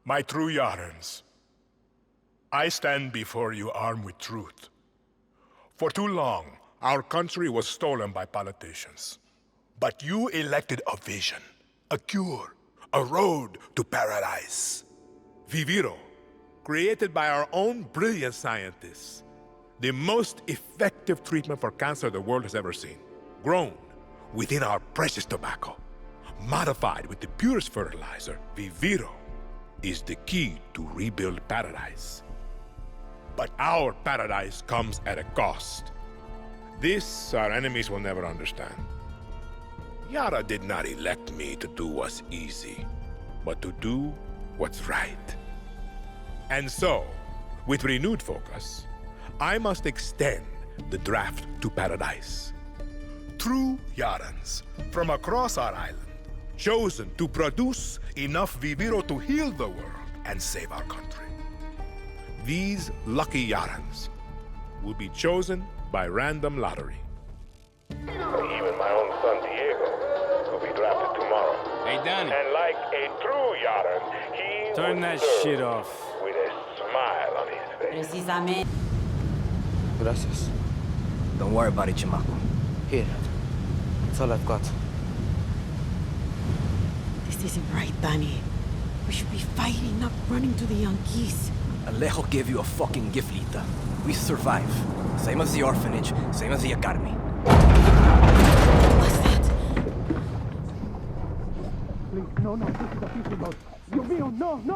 My true Yarans, I stand before you armed with truth. For too long, our country was stolen by politicians. But you elected a vision, a cure, a road to paradise. Viviro, created by our own brilliant scientists. The most effective treatment for cancer the world has ever seen. Grown within our precious tobacco. Modified with the purest fertilizer, Viviro is the key to rebuild paradise. But our paradise comes at a cost. This our enemies will never understand. Yara did not elect me to do what's easy, but to do what's right. And so, with renewed focus, I must extend the draft to paradise. True Yarans from across our island, chosen to produce enough Viviro to heal the world and save our country. These lucky Yarans will be chosen by random lottery. Even my own son Diego will be drafted tomorrow. Hey, Danny. And like a true Yaran, he Turn will that serve shit off. with a smile on his face. Precisamente. Gracias. Don't worry about it, chamaco. Here. That's all I've got. This isn't right, Danny. We should be fighting, not running to the Yankees. Alejo gave you a fucking gift, Lita. We survive. Same as the orphanage, same as the academy. What's that? Please, no, this is a fishing boat. Dios mío, no!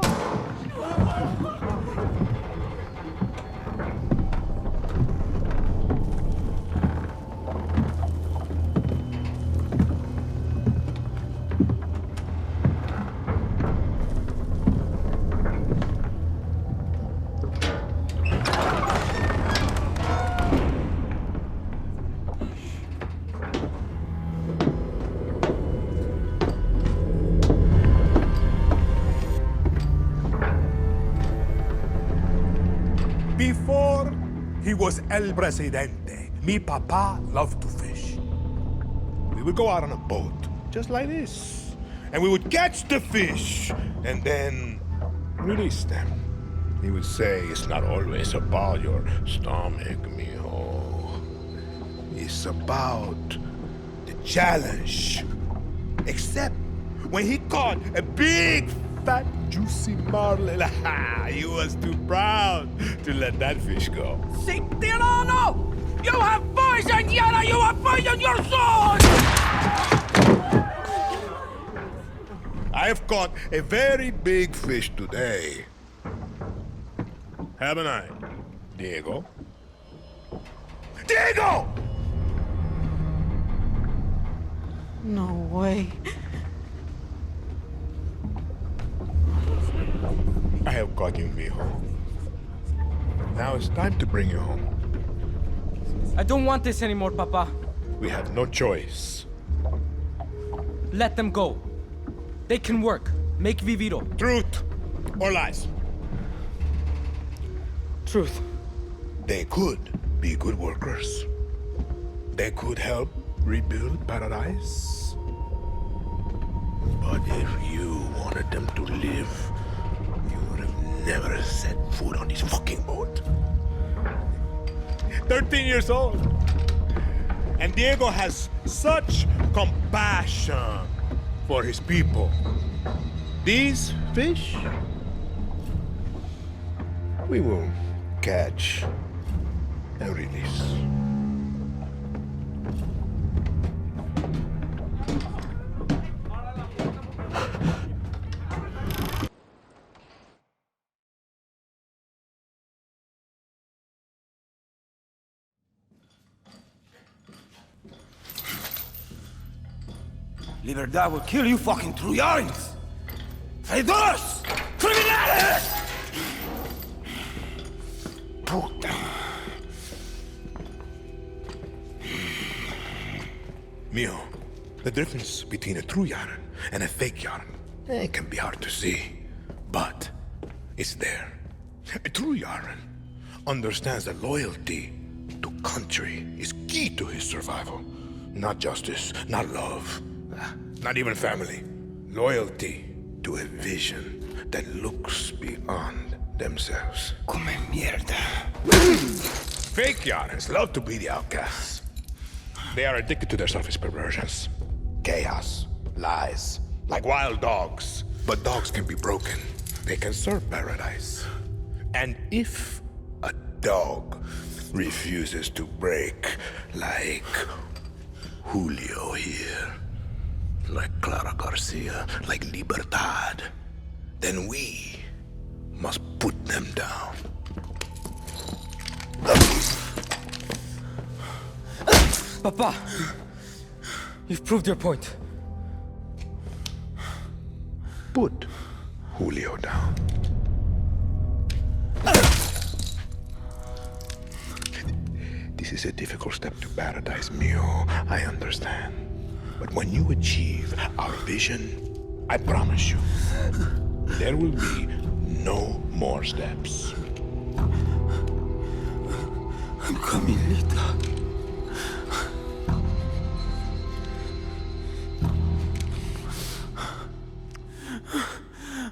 Before he was El Presidente, mi papa loved to fish. We would go out on a boat, just like this, and we would catch the fish, and then release them. He would say, it's not always about your stomach, mijo. It's about the challenge. Except when he caught a big, fat, juicy marlin, he was too proud to let that fish go. Si tirano! You have poisoned Yara! You have poisoned your soul! I have caught a very big fish today. Haven't I, Diego? Diego! No way. I have caught you, mijo. Now it's time to bring you home. I don't want this anymore, Papa. We have no choice. Let them go. They can work. Make Viviro. Truth or lies? Truth. They could be good workers. They could help rebuild paradise. But if you wanted them to live, you would have never set foot on this fucking boat. 13 years old. And Diego has such compassion for his people. These fish, we will catch and release. Libertad will kill you fucking Trujans! Traidores! Criminales! Puta. Mio, the difference between a true Yaran and a fake Yaran, it can be hard to see, but it's there. A true Yaran understands that loyalty to country is key to his survival. Not justice, not love, not even family. Loyalty to a vision, that looks beyond themselves. Come mierda. Fake Yarans love to be the outcasts. They are addicted to their selfish perversions. Chaos, lies, like wild dogs. But dogs can be broken. They can serve paradise. And if a dog refuses to break, like Julio here, like Clara Garcia, like Libertad, then we must put them down. Papa! You've proved your point. Put Julio down. This is a difficult step to paradise, mio. I understand. But when you achieve our vision, I promise you, there will be no more steps. I'm coming, Lita.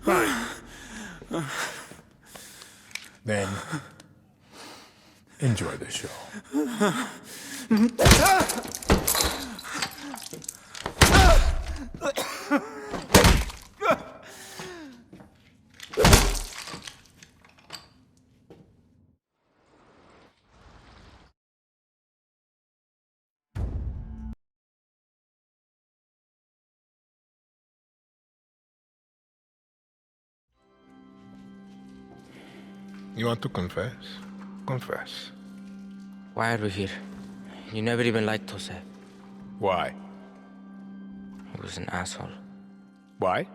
Fine. Then, enjoy the show. You want to confess? Confess. Why are we here? You never even liked Jose. Why? He was an asshole. Why?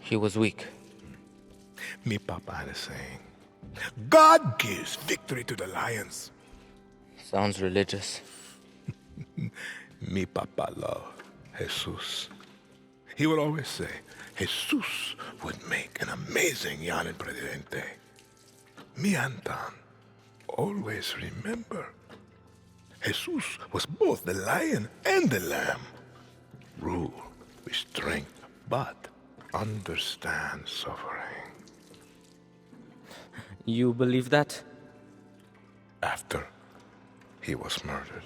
He was weak. Me papa had a saying. God gives victory to the lions. Sounds religious. Mi papa loved Jesus. He would always say, Jesus would make an amazing Yanin Presidente. Mi Antón, always remember, Jesus was both the lion and the lamb. Rule with strength, but understand suffering. You believe that? After he was murdered,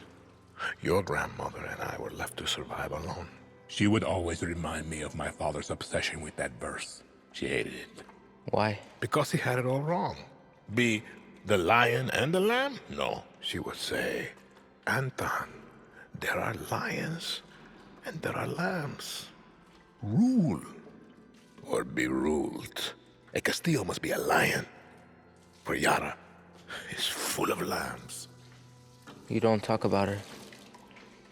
your grandmother and I were left to survive alone. She would always remind me of my father's obsession with that verse. She hated it. Why? Because he had it all wrong. Be the lion and the lamb? No, she would say, Antón, there are lions and there are lambs. Rule or be ruled. A Castillo must be a lion, for Yara is full of lambs. You don't talk about her.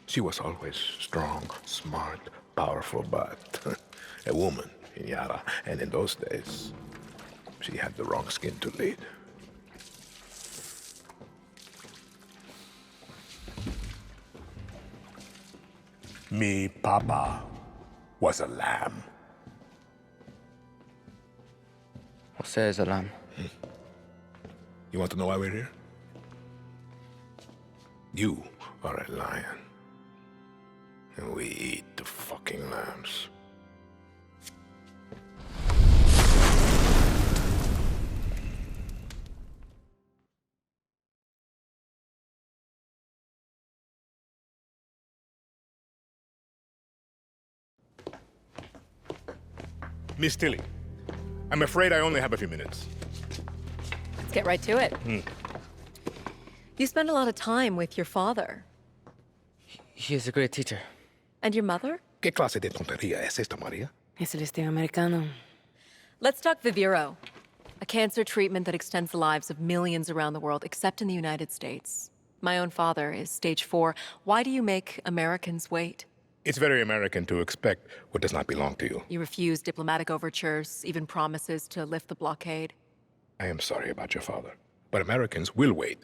She was always strong, smart, powerful, but a woman in Yara. And in those days, she had the wrong skin to lead. Me papa was a lamb. Jose is a lamb. You want to know why we're here? You are a lion. And we eat the fucking lambs. Miss Tilly, I'm afraid I only have a few minutes. Let's get right to it. You spend a lot of time with your father. He is a great teacher. And your mother? ¿Qué clase de tontería es esta, María? Es el estilo americano. Let's talk Viviro, a cancer treatment that extends the lives of millions around the world, except in the United States. My own father is stage 4. Why do you make Americans wait? It's very American to expect what does not belong to you. You refuse diplomatic overtures, even promises to lift the blockade. I am sorry about your father, but Americans will wait,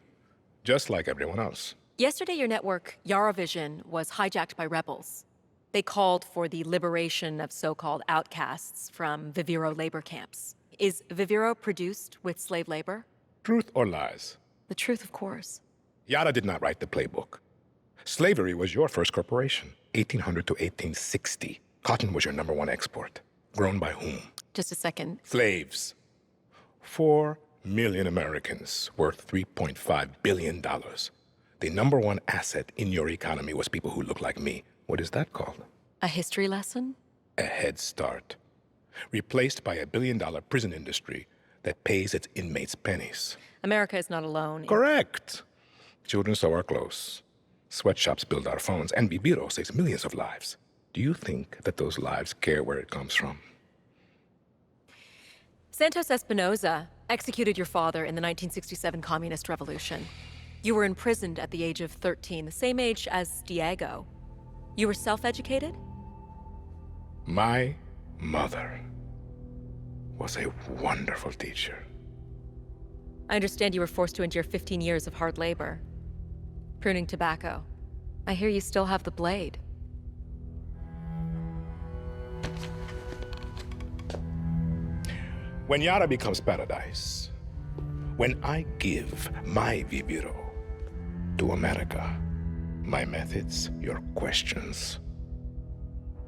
just like everyone else. Yesterday, your network, Yaravision, was hijacked by rebels. They called for the liberation of so-called outcasts from Viviro labor camps. Is Viviro produced with slave labor? Truth or lies? The truth, of course. Yara did not write the playbook. Slavery was your first corporation, 1800 to 1860. Cotton was your #1 export. Grown by whom? Just a second. Slaves. 4 million Americans worth $3.5 billion. The #1 asset in your economy was people who look like me. What is that called? A history lesson? A head start. Replaced by a billion-dollar prison industry that pays its inmates pennies. America is not alone. Correct. Children sew our clothes. Sweatshops build our phones. And Viviro saves millions of lives. Do you think that those lives care where it comes from? Santos Espinosa executed your father in the 1967 Communist Revolution. You were imprisoned at the age of 13, the same age as Diego. You were self-educated? My mother was a wonderful teacher. I understand you were forced to endure 15 years of hard labor. Pruning tobacco. I hear you still have the blade. When Yara becomes paradise, when I give my Viviro to America, my methods, your questions,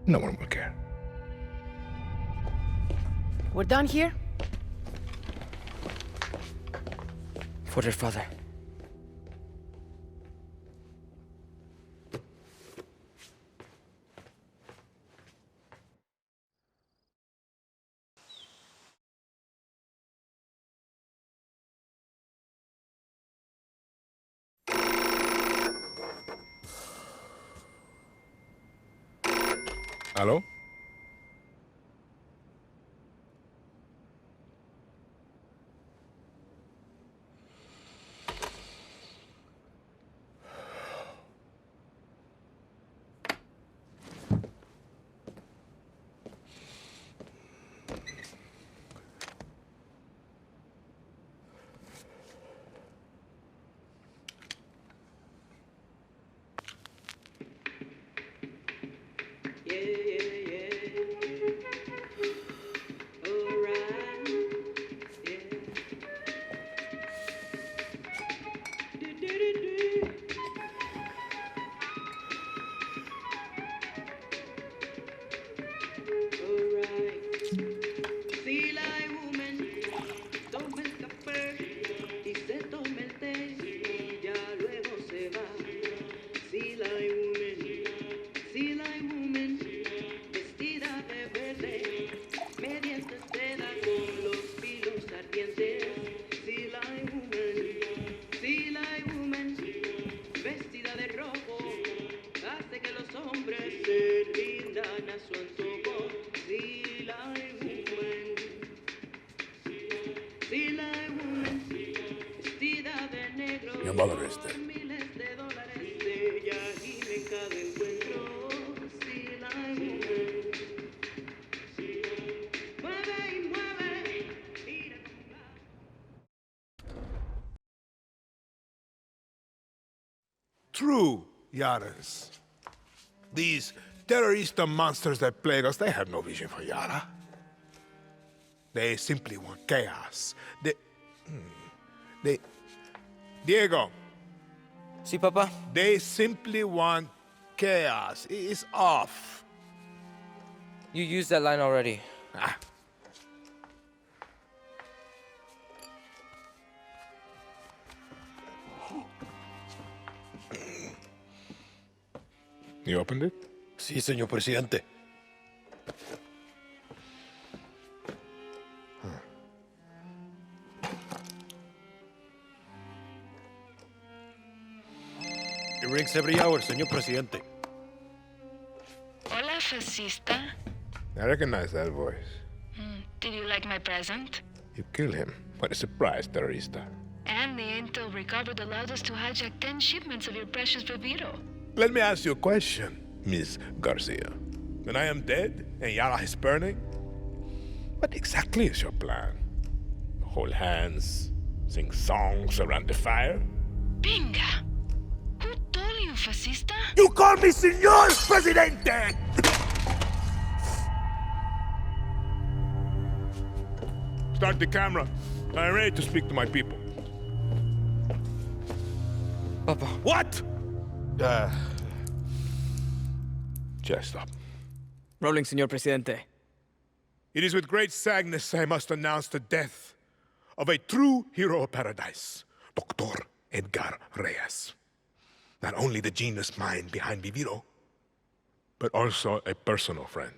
no one will care. We're done here? For your father. Hello? Your mother is dead. True, Yaras. These terrorista monsters that plague us, they have no vision for Yara. They simply want chaos. Diego, Si, Papa. they simply want chaos. It's off. You used that line already. Ah. You opened it? Sí, señor presidente. It rings every hour, señor presidente. Hola, fascista. I recognize that voice. Did you like my present? You killed him. What a surprise, terrorista. And the intel recovered allowed us to hijack 10 shipments of your precious Viviro. Let me ask you a question, Miss Garcia. When I am dead and Yara is burning, what exactly is your plan? Hold hands, sing songs around the fire? Pinga! Who told you, fascista? You call me Señor Presidente! Start the camera. I'm ready to speak to my people. Papa. What? Just stop. Rolling, Señor Presidente. It is with great sadness I must announce the death of a true hero of paradise, Dr. Edgar Reyes. Not only the genius mind behind Viviro, but also a personal friend.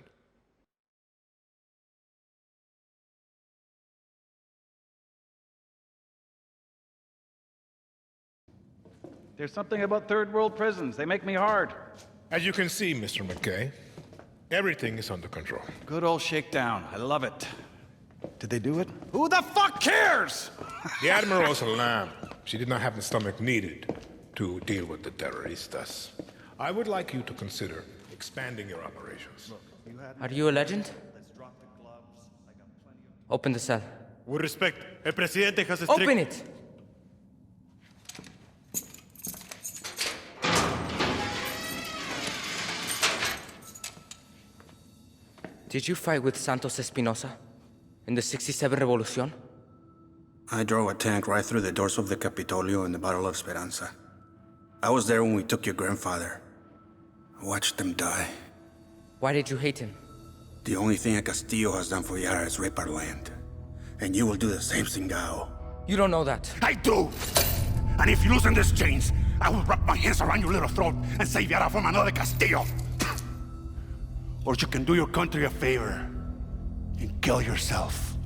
There's something about third world prisons. They make me hard. As you can see, Mr. McKay, everything is under control. Good old shakedown. I love it. Did they do it? Who the fuck cares? The Admiral's a lamb. She did not have the stomach needed to deal with the terroristas. I would like you to consider expanding your operations. Are you a legend? Open the cell. With respect, el presidente has a Open it! Did you fight with Santos Espinosa in the 67 Revolution? I drove a tank right through the doors of the Capitolio in the Battle of Esperanza. I was there when we took your grandfather. I watched him die. Why did you hate him? The only thing a Castillo has done for Yara is rape our land. And you will do the same, Singao. You don't know that. I do! And if you loosen these chains, I will wrap my hands around your little throat and save Yara from another Castillo. Or you can do your country a favor and kill yourself.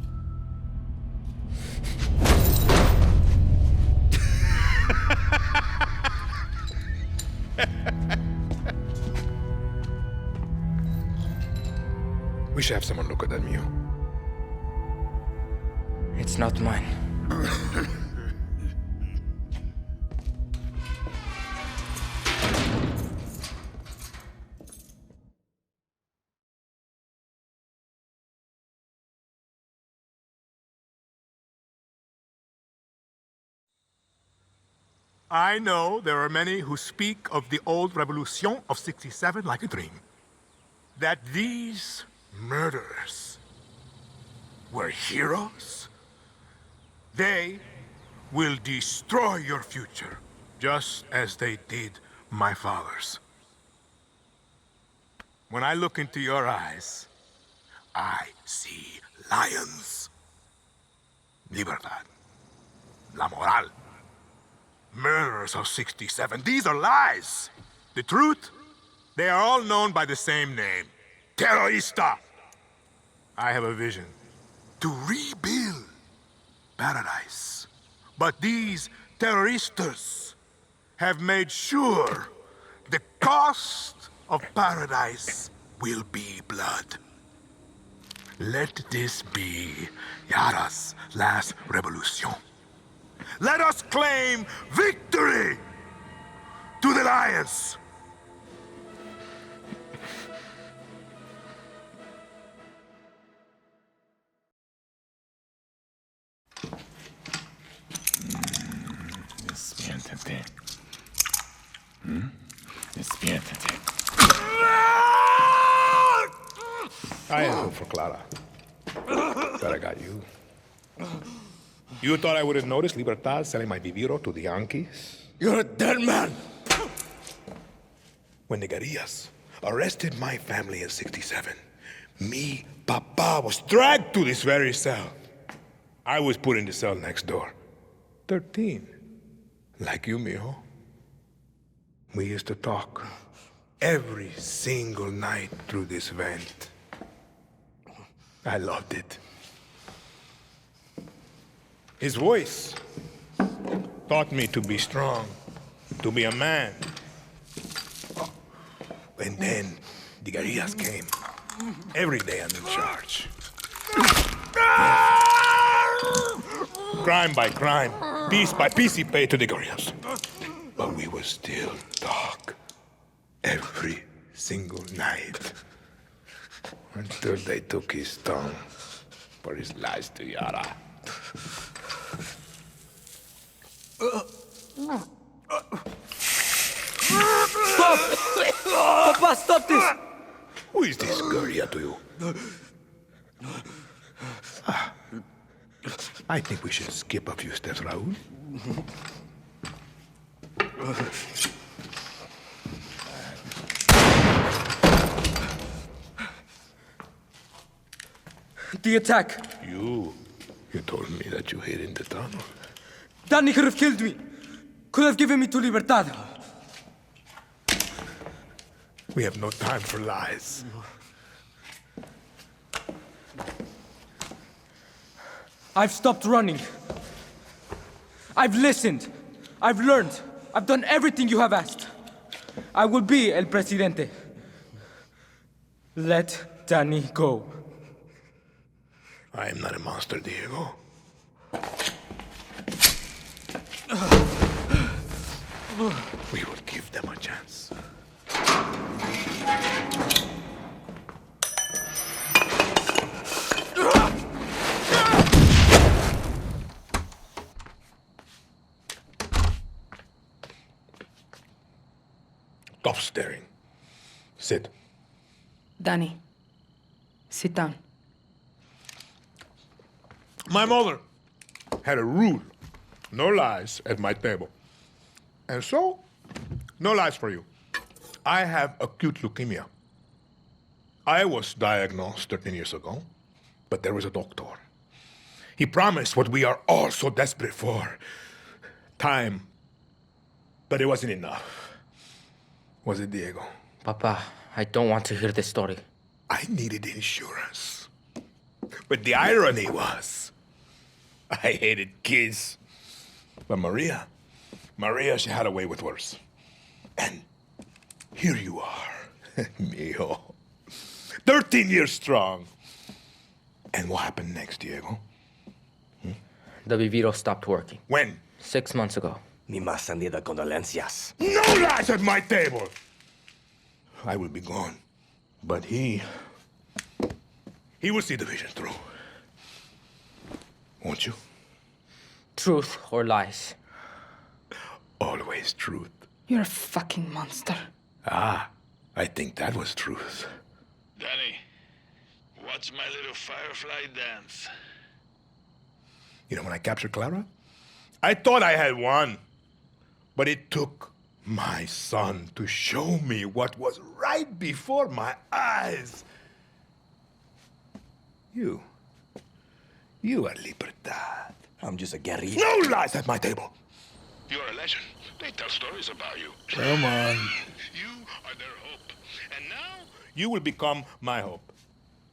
We should have someone look at that mule. It's not mine. I know there are many who speak of the old Revolution of 67 like a dream. That these murderers were heroes? They will destroy your future, just as they did my father's. When I look into your eyes, I see lions. Libertad. La moral. Murderers of 67. These are lies. The truth? They are all known by the same name. Terrorista. I have a vision. To rebuild paradise. But these terroristas have made sure the cost of paradise will be blood. Let this be Yara's last revolution. Let us claim victory to the lions! Despiértate. Despiértate. I had hope for Clara. But I got you. You thought I would have noticed Libertad selling my Viviro to the Yankees? You're a dead man! When the guerrillas arrested my family in 67, me, Papa, was dragged to this very cell. I was put in the cell next door. 13. Like you, mijo. We used to talk every single night through this vent. I loved it. His voice taught me to be strong, to be a man. And then the guerrillas came. Every day I'm in charge. Crime by crime, piece by piece he paid to the guerrillas. But we would still talk every single night. Until they took his tongue for his lies to Yara. Stop! Papa, stop this! Who is this guerrilla to you? I think we should skip a few steps, Raúl. The attack. You told me that you hid in the tunnel. Danny could have killed me. Could have given me to Libertad. We have no time for lies. I've stopped running. I've listened. I've learned. I've done everything you have asked. I will be El Presidente. Let Danny go. I am not a monster, Diego. We will give them a chance. Stop staring. Sit. Danny, sit down. My mother had a rule. No lies at my table. And so, no lies for you. I have acute leukemia. I was diagnosed 13 years ago, but there was a doctor. He promised what we are all so desperate for. Time. But it wasn't enough. Was it, Diego? Papa, I don't want to hear this story. I needed insurance. But the irony was, I hated kids. But Maria, she had a way with worse. And here you are, mijo. 13 years strong. And what happened next, Diego? The Viviro stopped working. When? 6 months ago. Mi más sentida condolencias. No lies at my table! I will be gone. But he will see the vision through. Won't you? Truth or lies? Always truth. You're a fucking monster. Ah, I think that was truth. Danny, watch my little firefly dance. You know, when I captured Clara, I thought I had won. But it took my son to show me what was right before my eyes. You are Libertad. I'm just a guerrilla. No lies at my table. You're a legend. They tell stories about you. Come on. You are their hope. And now... You will become my hope.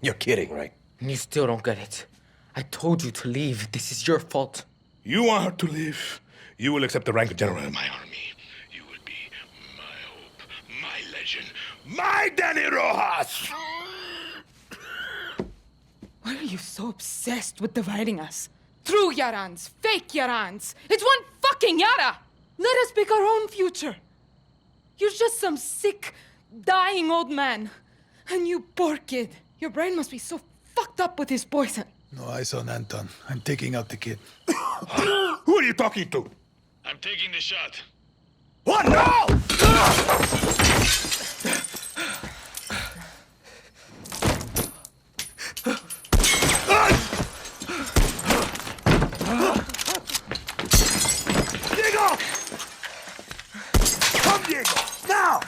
You're kidding, right? You still don't get it. I told you to leave. This is your fault. You want her to leave? You will accept the rank of general in my army. You will be my hope, my legend. My Danny Rojas! Why are you so obsessed with dividing us? True Yarans, fake Yarans. It's one fucking Yara! Let us pick our own future. You're just some sick, dying old man. And you poor kid. Your brain must be so fucked up with his poison. No eyes on Antón. I'm taking out the kid. Who are you talking to? I'm taking the shot. What? No! Diego! Come, Diego! Now!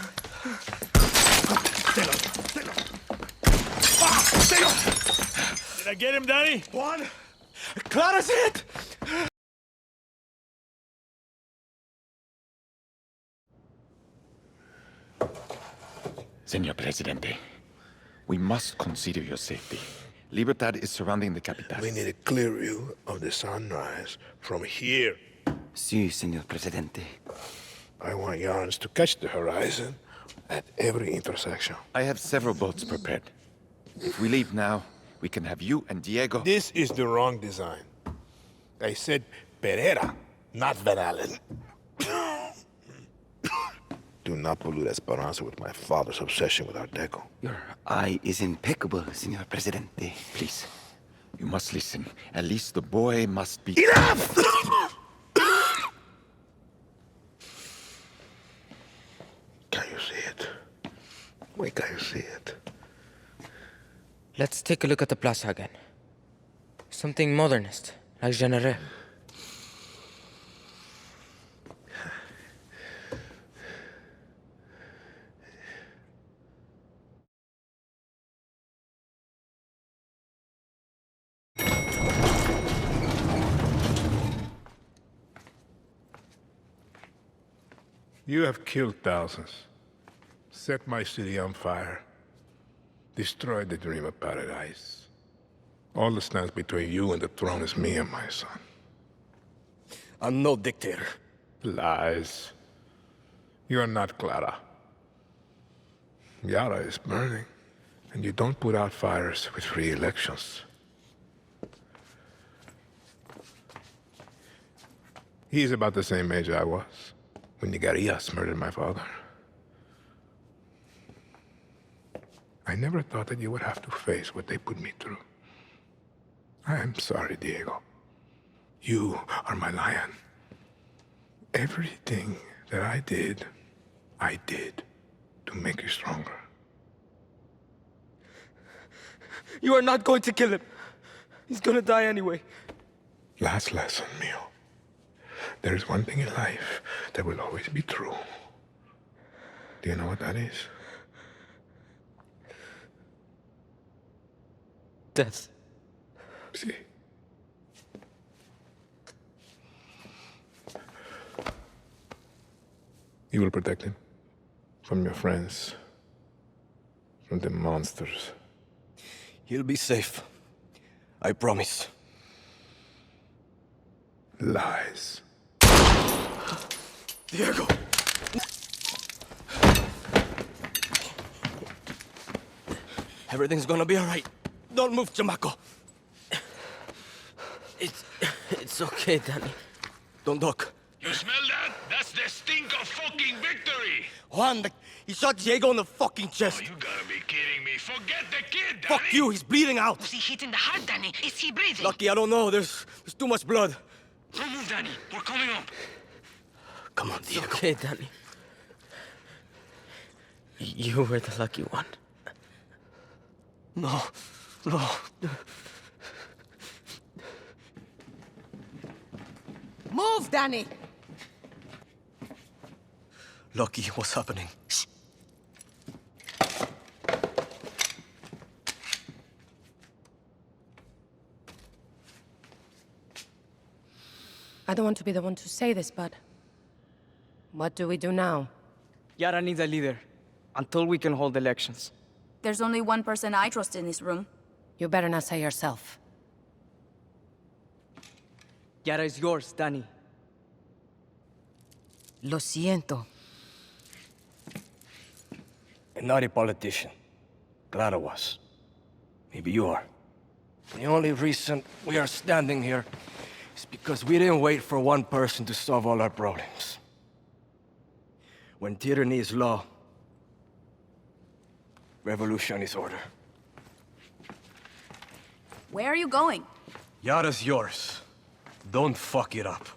Stay up! Did I get him, Danny? Juan! Clara's hit! Senor Presidente, we must consider your safety. Libertad is surrounding the capital. We need a clear view of the sunrise from here. Sí, Senor Presidente. I want yarns to catch the horizon at every intersection. I have several boats prepared. If we leave now, we can have you and Diego... This is the wrong design. I said Pereira, not Van Allen. Do not pollute Esperanza with my father's obsession with Art Deco. Your eye is impeccable, Senor Presidente. Please, you must listen. At least the boy must be... Enough! Can you see it? Wait, can you see it? Let's take a look at the plaza again. Something modernist, like Genere. You have killed thousands, set my city on fire, destroyed the dream of paradise. All that stands between you and the throne is me and my son. I'm no dictator. Lies. You are not Clara. Yara is burning, and you don't put out fires with free elections. He's about the same age I was when the guerrillas murdered my father. I never thought that you would have to face what they put me through. I am sorry, Diego. You are my lion. Everything that I did to make you stronger. You are not going to kill him. He's gonna die anyway. Last lesson, Mio. There is one thing in life that will always be true. Do you know what that is? Death. See? You will protect him from your friends, from the monsters. He'll be safe. I promise. Lies. Diego! Everything's gonna be all right. Don't move, chamaco. It's okay, Danny. Don't talk. You smell that? That's the stink of fucking victory! Juan, he shot Diego in the fucking chest. Oh, you gotta be kidding me. Forget the kid, Danny! Fuck you, he's bleeding out. Was he hit in the heart, Danny? Is he breathing? Lucky, I don't know. There's too much blood. Don't move, Danny. We're coming up. Come on, Diego. Okay, Danny. You were the lucky one. No. Move, Danny! Lucky, what's happening? Shh. I don't want to be the one to say this, but... what do we do now? Yara needs a leader, until we can hold elections. There's only one person I trust in this room. You better not say yourself. Yara is yours, Danny. Lo siento. I'm not a politician. Clara was. Maybe you are. The only reason we are standing here is because we didn't wait for one person to solve all our problems. When tyranny is law, revolution is order. Where are you going? Yara's yours. Don't fuck it up.